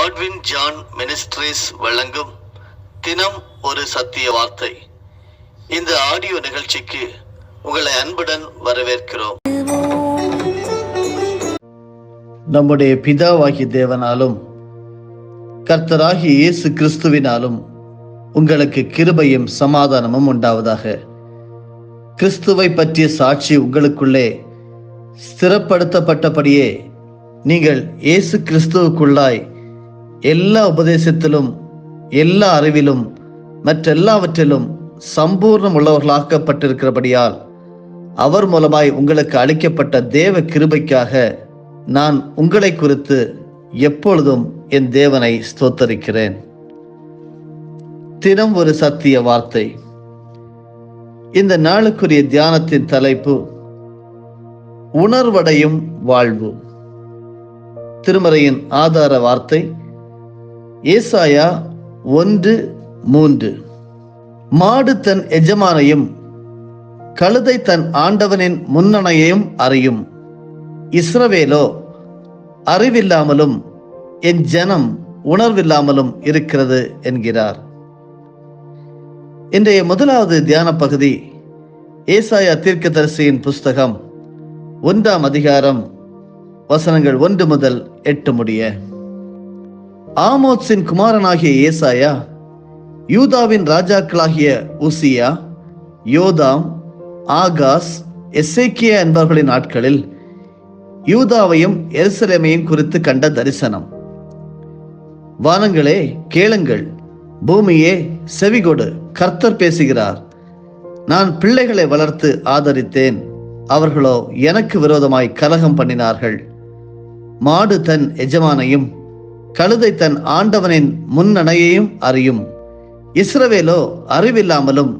Godwin John ministries வழங்கும் தினம் ஒரு சத்திய வார்த்தை. இந்த ஆடியோ நிகழ்ச்சிக்கு உங்களை அன்புடன் வரவேற்கிறோம். நம்முடைய பிதாவாகிய தேவனாலும் கர்த்தராகிய இயேசு கிறிஸ்துவினாலும் உங்களுக்கு கிருபையும் சமாதானமும் உண்டாவதாக. கிறிஸ்துவை பற்றிய சாட்சி உங்களுக்குள்ளே ஸ்திரப்படுத்தப்பட்டபடியே நீங்கள் இயேசு கிறிஸ்துவுக்குள்ளாய் எல்லா உபதேசத்திலும் எல்லா அறிவிலும் மற்றெல்லாவற்றிலும் சம்பூர்ணம் உள்ளவர்களாக்கப்பட்டிருக்கிறபடியால் அவர் மூலமாய் உங்களுக்கு அளிக்கப்பட்ட தேவ கிருபைக்காக நான் உங்களை குறித்து எப்பொழுதும் என் தேவனை ஸ்தோத்தரிக்கிறேன். தினம் ஒரு சத்திய வார்த்தை. இந்த நாளுக்குரிய தியானத்தின் தலைப்பு உணர்வடையும் வாழ்வு. திருமறையின் ஆதார வார்த்தை ஏசாயா 1:3. மாடு தன் எஜமானையும் கழுதை தன் ஆண்டவனின் முன்னணையையும் அறியும், இஸ்ரவேலோ அறிவில்லாமலும் என் ஜனம் உணர்வில்லாமலும் இருக்கிறது என்கிறார். இன்றைய முதலாவது தியான பகுதி ஏசாயா தீர்க்கதரிசியின் புஸ்தகம் 1ஆம் அதிகாரம் வசனங்கள் 1 முதல் 8 முடிய. ஆமோத்சின் குமாரனாகிய ஏசாயா யூதாவின் ராஜாக்களாகிய உசியா, யோதாம், ஆகாஸ், எசேக்கியா என்பவர்களின் நாட்களில் யூதாவையும் எருசலேமையும் குறித்து கண்ட தரிசனம். வானங்களே கேளுங்கள், பூமியே செவிகொடு, கர்த்தர் பேசுகிறார். நான் பிள்ளைகளை வளர்த்து ஆதரித்தேன், அவர்களோ எனக்கு விரோதமாய் கலகம் பண்ணினார்கள். மாடு தன் எஜமானையும் கழுதை தன் ஆண்டவனின் முன்னணையையும் அறியும், இஸ்ரவேலோ அறிவில்லாமலும்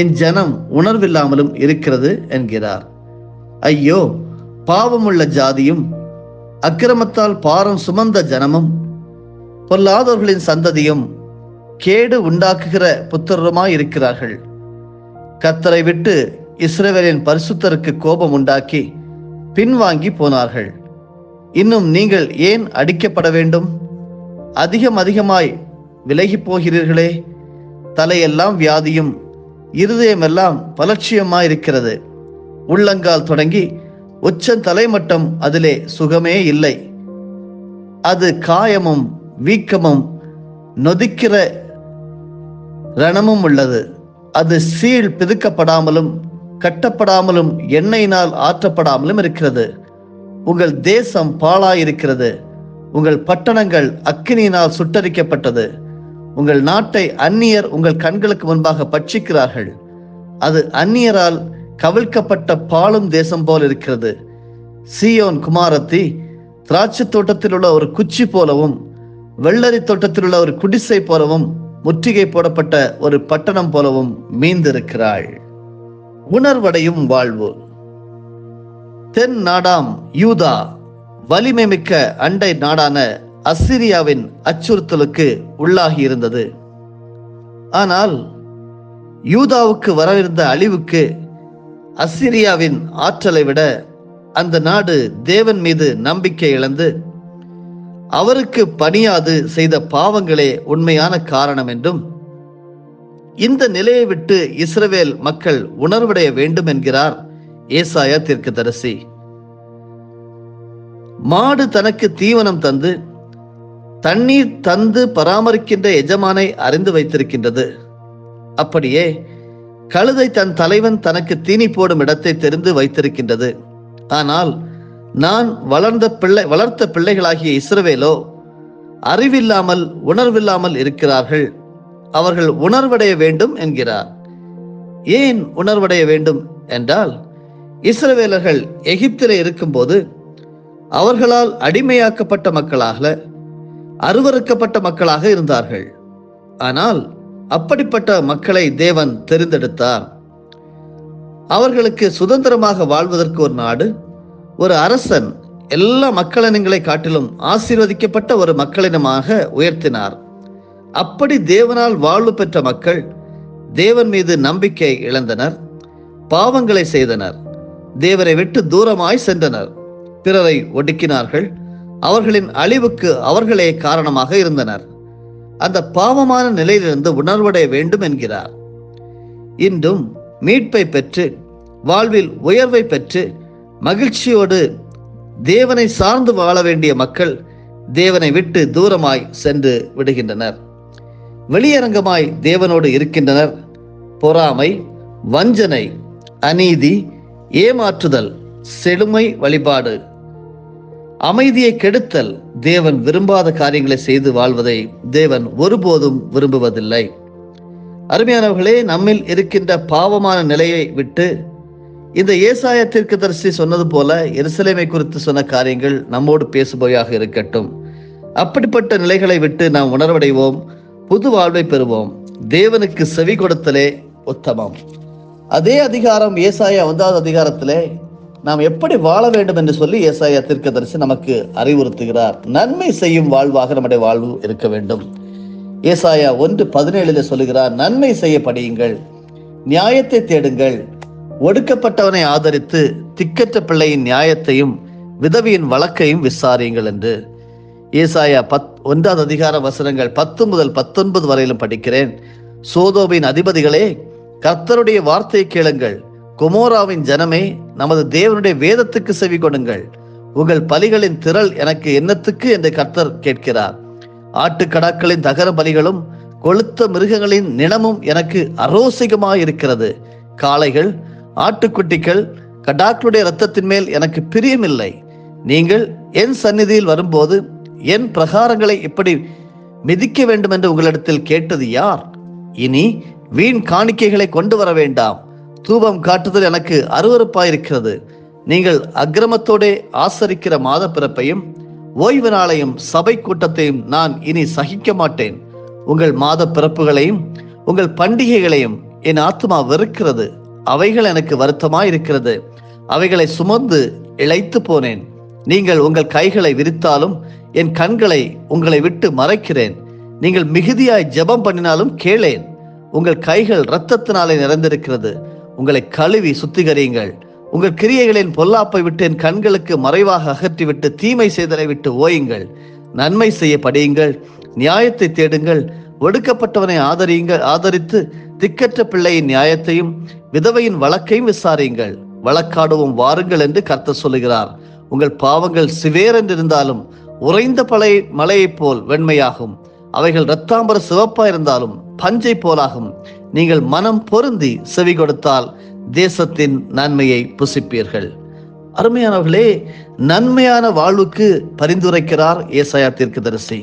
என் ஜனம் உணர்வில்லாமலும் இருக்கிறது என்கிறார். ஐயோ, பாவமுள்ள ஜாதியும் அக்கிரமத்தால் பாரம் சுமந்த ஜனமும் பொல்லாதவர்களின் சந்ததியும் கேடு உண்டாக்குகிற புத்திரருமாய் இருக்கிறார்கள். கர்த்தரை விட்டு இஸ்ரவேலின் பரிசுத்தருக்கு கோபம் உண்டாக்கி பின்வாங்கி போனார்கள். இன்னும் நீங்கள் ஏன் அடிக்கப்பட வேண்டும்? அதிகமாய் விலகி போகிறீர்களே. தலையெல்லாம் வியாதியும் இருதயமெல்லாம் பலட்சியமாயிருக்கிறது. உள்ளங்கால் தொடங்கி உச்சந்தலை மட்டும் அதிலே சுகமே இல்லை. அது காயமும் வீக்கமும் நொதிக்கிற ரணமும் உள்ளது. அது சீழ் பிதுக்கப்படாமலும் கட்டப்படாமலும் எண்ணெயினால் ஆற்றப்படாமலும் இருக்கிறது. உங்கள் தேசம் பாழாயிருக்கிறது, உங்கள் பட்டணங்கள் அக்கினியினால் சுட்டரிக்கப்பட்டது. உங்கள் நாட்டை அந்நியர் உங்கள் கண்களுக்கு முன்பாக பட்சிக்கிறார்கள். அது அந்நியரால் கவிழ்க்கப்பட்ட பாழும் தேசம் போல் இருக்கிறது. சீயோன் குமாரத்தி திராட்சை தோட்டத்தில் உள்ள ஒரு குச்சி போலவும் வெள்ளரி தோட்டத்தில் உள்ள ஒரு குடிசை போலவும் முற்றுகை போடப்பட்ட ஒரு பட்டணம் போலவும் மீந்திருக்கிறாள். உணர்வடையும் வாழ்வு. தென் நாடாம் யூதா வலிமை மிக்க அண்டை நாடான அசிரியாவின் அச்சுறுத்தலுக்கு உள்ளாகி இருந்தது. ஆனால் யூதாவுக்கு வரவிருந்த அழிவுக்கு அசிரியாவின் ஆற்றலை விட அந்த நாடு தேவன் மீது நம்பிக்கை இழந்து அவருக்கு பணியாது செய்த பாவங்களே உண்மையான காரணம் என்றும், இந்த நிலையை விட்டு இஸ்ரவேல் மக்கள் உணர்வடைய வேண்டும் என்கிறார் ஏசாயா தீர்க்கதரிசி. மாடு தனக்கு தீவனம் தந்து தண்ணீர் தந்து பராமரிக்கின்ற எஜமானை அறிந்து வைத்திருக்கின்றது. அப்படியே கழுதை தன் தலைவன் தனக்கு தீனி போடும் இடத்தை தெரிந்து வைத்திருக்கின்றது. ஆனால் நான் வளர்த்த பிள்ளைகளாகிய இஸ்ரவேலோ அறிவில்லாமல் உணர்வில்லாமல் இருக்கிறார்கள். அவர்கள் உணர்வடைய வேண்டும் என்கிறார். ஏன் உணர்வடைய வேண்டும் என்றால், இஸ்ரவேலர்கள் எகிப்திலே இருக்கும்போது அவர்களால் அடிமையாக்கப்பட்ட மக்களாக, அருவருக்கப்பட்ட மக்களாக இருந்தார்கள். ஆனால் அப்படிப்பட்ட மக்களை தேவன் தெரிந்தெடுத்தார். அவர்களுக்கு சுதந்திரமாக வாழ்வதற்கு ஒரு நாடு, ஒரு அரசன், எல்லா மக்களினங்களை காட்டிலும் ஆசீர்வதிக்கப்பட்ட ஒரு மக்களினமாக உயர்த்தினார். அப்படி தேவனால் வாழ்வு பெற்ற மக்கள் தேவன் மீது நம்பிக்கை இழந்தனர், பாவங்களை செய்தனர், தேவரை விட்டு தூரமாய் சென்றனர், பிறரை ஒடுக்கினார்கள், அவர்களின் அழிவுக்கு அவர்களே காரணமாக இருந்தனர். அந்த பாவமான நிலையிலிருந்து உணர்வடைய வேண்டும் என்கிறார். இன்றும் மீட்பை பெற்று வாழ்வில் உயர்வை பெற்று மகிழ்ச்சியோடு தேவனை சார்ந்து வாழ வேண்டிய மக்கள் தேவனை விட்டு தூரமாய் சென்று விடுகின்றனர். வெளியரங்கமாய் தேவனோடு இருக்கின்றனர். பொறாமை, வஞ்சனை, அநீதி, ஏமாற்றுதல், செழுமை வழிபாடு, அமைதியை கெடுத்தல், தேவன் விரும்பாத காரியங்களை செய்து வாழ்வதை தேவன் ஒருபோதும் விரும்புவதில்லை. அருமையானவர்களே, நம்மில் இருக்கின்ற பாவமான நிலையை விட்டு இந்த ஏசாயா தீர்க்கதரிசி சொன்னது போல எருசலேமை குறித்து சொன்ன காரியங்கள் நம்மோடு பேசுபவையாக இருக்கட்டும். அப்படிப்பட்ட நிலைகளை விட்டு நாம் உணர்வடைவோம், புது வாழ்வை பெறுவோம். தேவனுக்கு செவி கொடுத்தலே உத்தமம். அதே அதிகாரம் ஏசாயா 9வது அதிகாரத்திலே நாம் எப்படி வாழ வேண்டும் என்று சொல்லி ஏசாயா தீர்க்கதரிசி நமக்கு அறிவுறுத்துகிறார். நன்மை செய்யும் வாழ்வாக நம்முடைய வாழ்வு இருக்க வேண்டும். ஏசாயா 1:17 சொல்லுகிறார், நன்மை செய்ய படியுங்கள், நியாயத்தை தேடுங்கள், ஒடுக்கப்பட்டவனை ஆதரித்து திக்கற்ற பிள்ளையின் நியாயத்தையும் விதவியின் வழக்கையும் விசாரியுங்கள் என்று. ஏசாயா 1வது அதிகார வசனங்கள் 10 முதல் 19 வரையிலும் படிக்கிறேன். சோதோமின் அதிபதிகளே, கர்த்தருடைய வார்த்தையை கேளுங்கள். கொமோராவின் ஜனமே, நமது தேவனுடைய வேதத்துக்கு செவி கொடுங்கள். உங்கள் பலிகளின் திரள் எனக்கு என்னத்துக்கு என்று கர்த்தர் கேட்கிறார். ஆட்டுக்கடாக்களின் தகர பலிகளும் கொளுத்த மிருகங்களின் நிணமும் எனக்கு அரோசிகமாயிருக்கிறது. காளைகள், ஆட்டுக்குட்டிகள், கடாக்களுடைய இரத்தத்தின் மேல் எனக்கு பிரியமில்லை. நீங்கள் என் சந்நிதியில் வரும்போது என் பிரகாரங்களை இப்படி மிதிக்க வேண்டும் என்று உங்களிடத்தில் கேட்டது யார்? இனி வீண் காணிக்கைகளை கொண்டு வர வேண்டாம். தூபம் காட்டுதல் எனக்கு அருவருப்பாயிருக்கிறது. நீங்கள் அக்கிரமத்தோடே ஆசரிக்கிற மாத பிறப்பையும் ஓய்வு நாளையும் சபை கூட்டத்தையும் நான் இனி சகிக்க மாட்டேன். உங்கள் மாத பிறப்புகளையும் உங்கள் பண்டிகைகளையும் என் ஆத்துமா வெறுக்கிறது. அவைகள் எனக்கு வருத்தமாயிருக்கிறது. அவைகளை சுமந்து இளைத்து போனேன். நீங்கள் உங்கள் கைகளை விரித்தாலும் என் கண்களை உங்களை விட்டு மறைக்கிறேன். நீங்கள் மிகுதியாய் ஜெபம் பண்ணினாலும் கேளேன். உங்கள் கைகள் இரத்தத்தினாலே நிறைந்திருக்கிறது. உங்களை கழுவி சுத்திகரியுங்கள். உங்கள் கிரியைகளின் பொல்லாப்பை விட்டு என் கண்களுக்கு மறைவாக அகற்றிவிட்டு தீமை செய்தலை விட்டு ஓயுங்கள். நன்மை செய்ய படியுங்கள், நியாயத்தை தேடுங்கள், ஒடுக்கப்பட்டவனை ஆதரித்து திக்கற்ற பிள்ளையின் நியாயத்தையும் விதவையின் வழக்கையும் விசாரியுங்கள். வழக்காடுவோம் வாருங்கள் என்று கர்த்தர் சொல்லுகிறார். உங்கள் பாவங்கள் சிவேரென்றிருந்தாலும் உறைந்த மலையைப் போல் வெண்மையாகும். அவைகள் இரத்தாம்பர சிவப்பா இருந்தாலும் பஞ்சை போலாகும். நீங்கள் மனம் பொருந்தி செவி கொடுத்தால் தேசத்தின் நன்மையை புசிப்பீர்கள். அருமையானவர்களே, நன்மையான வாழ்வுக்கு பரிந்துரைக்கிறார் ஏசாயா தீர்க்கதரிசி.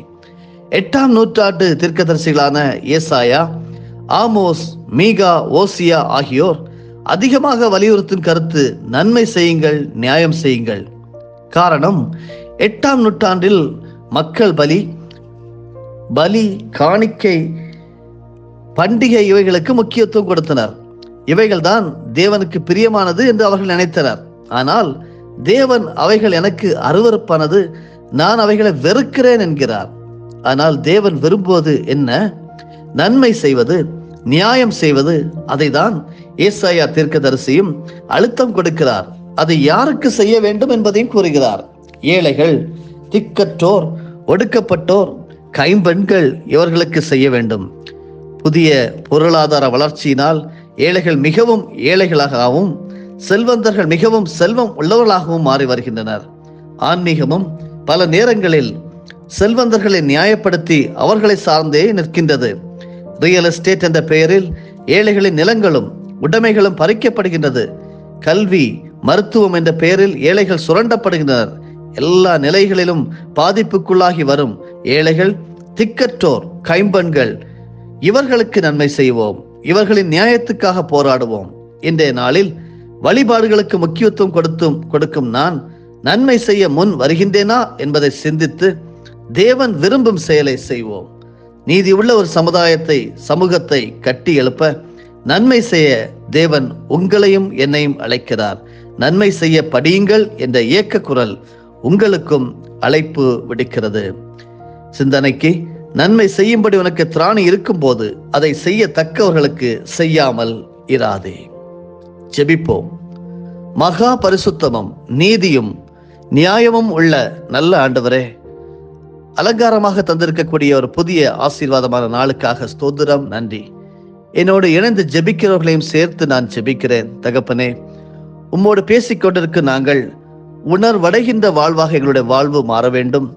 8ஆம் நூற்றாண்டு தீர்க்கதரிசிகளான ஏசாயா, ஆமோஸ், மீகா, ஓசியா ஆகியோர் அதிகமாக வலியுறுத்தும் கருத்து நன்மை செய்யுங்கள், நியாயம் செய்யுங்கள். காரணம், 8ஆம் நூற்றாண்டில் மக்கள் பலி, காணிக்கை, பண்டிகை இவைகளுக்கு முக்கியத்துவம் கொடுத்தனர். இவைகள்தான் தேவனுக்கு பிரியமானது என்று அவர்கள் நினைத்தனர். ஆனால் தேவன் அவைகள் எனக்கு அருவருப்பானது, நான் அவைகளை வெறுக்கிறேன் என்கிறார். ஆனால் தேவன் விரும்புவது என்ன? நன்மை செய்வது, நியாயம் செய்வது. அதை தான் ஏசாயா தீர்க்கதரிசியும் அழுத்தம் கொடுக்கிறார். அதை யாருக்கு செய்ய வேண்டும் என்பதையும் கூறுகிறார். ஏழைகள், திக்கற்றோர், ஒடுக்கப்பட்டோர், கைம்பெண்கள் இவர்களுக்கு செய்ய வேண்டும். புதிய பொருளாதார வளர்ச்சியினால் ஏழைகள் மிகவும் ஏழைகளாகவும் செல்வந்தர்கள் மிகவும் செல்வம் உள்ளவர்களாகவும் மாறி வருகின்றனர். ஆன்மீகமும் பல நேரங்களில் செல்வந்தர்களை நியாயப்படுத்தி அவர்களை சார்ந்தே நிற்கின்றது. ரியல் எஸ்டேட் என்ற பெயரில் ஏழைகளின் நிலங்களும் உடைமைகளும் பறிக்கப்படுகின்றது. கல்வி, மருத்துவம் என்ற பெயரில் ஏழைகள் சுரண்டப்படுகின்றனர். எல்லா நிலைகளிலும் பாதிப்புக்குள்ளாகி வரும் ஏழைகள், திக்கற்றோர், கைம்பெண்கள், இவர்களுக்கு நன்மை செய்வோம். இவர்களின் நியாயத்துக்காக போராடுவோம். இன்றைய நாளில் வழிபாடுகளுக்கு முக்கியத்துவம் கொடுக்கும் நான் நன்மை செய்ய முன் வருகின்றேனா என்பதை சிந்தித்து தேவன் விரும்பும் செயலை செய்வோம். நீதி உள்ள ஒரு சமூகத்தை கட்டி எழுப்ப நன்மை செய்ய தேவன் உங்களையும் என்னையும் அழைக்கிறார். நன்மை செய்ய படியுங்கள் என்ற ஏக்க குரல் உங்களுக்கும் அழைப்பு விடுக்கிறது. சிந்தனைக்கு, நன்மை செய்யும்படி உனக்கு திராணி இருக்கும் போது அதை செய்யத்தக்கவர்களுக்கு செய்யாமல் இராதே. ஜெபிப்போம். மகா பரிசுத்தமும் நீதியும் நியாயமும் உள்ள நல்ல ஆண்டவரே, அலங்காரமாக தந்திருக்கக்கூடிய ஒரு புதிய ஆசீர்வாதமான நாளுக்காக ஸ்தோத்திரம், நன்றி. என்னோடு இணைந்து ஜெபிக்கிறவர்களையும் சேர்த்து நான் ஜெபிக்கிறேன். தகப்பனே, உம்மோடு பேசிக்கொண்டிருக்க நாங்கள் உணர்வடைகின்ற வாழ்வாக எங்களுடைய வாழ்வு மாற வேண்டும்.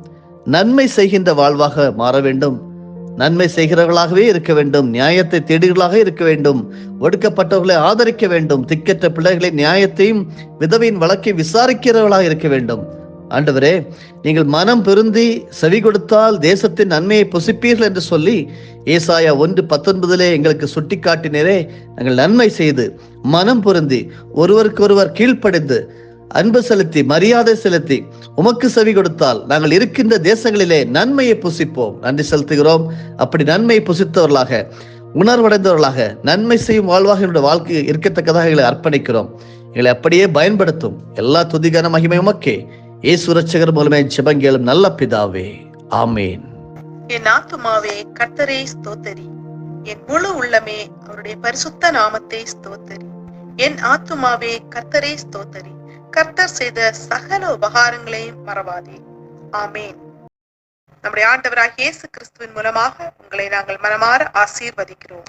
நன்மை செய்கின்ற வாழ்வாக மாற வேண்டும். நன்மை செய்கிறவர்களாகவே இருக்க வேண்டும். நியாயத்தை தேடுகிறவர்களாக இருக்க வேண்டும். ஒடுக்கப்பட்டவர்களை ஆதரிக்க வேண்டும். திக்கற்ற பிள்ளைகளை நியாயத்தையும் விதவையின் வழக்கை விசாரிக்கிறவர்களாக இருக்க வேண்டும். ஆண்டவரே, நீங்கள் மனம் பெருந்தி செவி கொடுத்தால் தேசத்தின் நன்மையை புசிப்பீர்கள் என்று சொல்லி ஏசாயா 1:19 எங்களுக்கு சுட்டி காட்டினரே. நாங்கள் நன்மை செய்து மனம் பொருந்தி ஒருவருக்கொருவர் கீழ்ப்படிந்து அன்பு செலுத்தி மரியாதை செலுத்தி உமக்கு செவி கொடுத்தால் நாங்கள் இருக்கின்ற தேசங்களிலே நன்மையை புசிப்போம். நன்றி செலுத்துகிறோம். அப்படி நன்மையை புசித்தவர்களாக, உணர்வடைந்தவர்களாக, நன்மை செய்யும் வாழ்வாக என்னுடைய வாழ்க்கை இருக்கத்தக்கதாக எங்களை அர்ப்பணிக்கிறோம். எங்களை அப்படியே பயன்படுத்தும். எல்லா துதிகான மகிமை உமக்கே. இயேசு ரட்சகர் மூலமே ஜெபங்கேளும் நல்ல பிதாவே, ஆமேன். என் ஆத்துமாவே கர்த்தரை ஸ்தோத்தரி, என் முழு உள்ளமே அவருடைய பரிசுத்த நாமத்தை ஸ்தோத்தரி. என் ஆத்துமாவே கர்த்தரை ஸ்தோத்தரி, கர்த்தர் செய்த சகல உபகாரங்களையும் மறவாதே. ஆமேன். நம்முடைய ஆண்டவராகிய இயேசு கிறிஸ்துவின் மூலமாக உங்களை நாங்கள் மனமாற ஆசீர்வதிக்கிறோம்.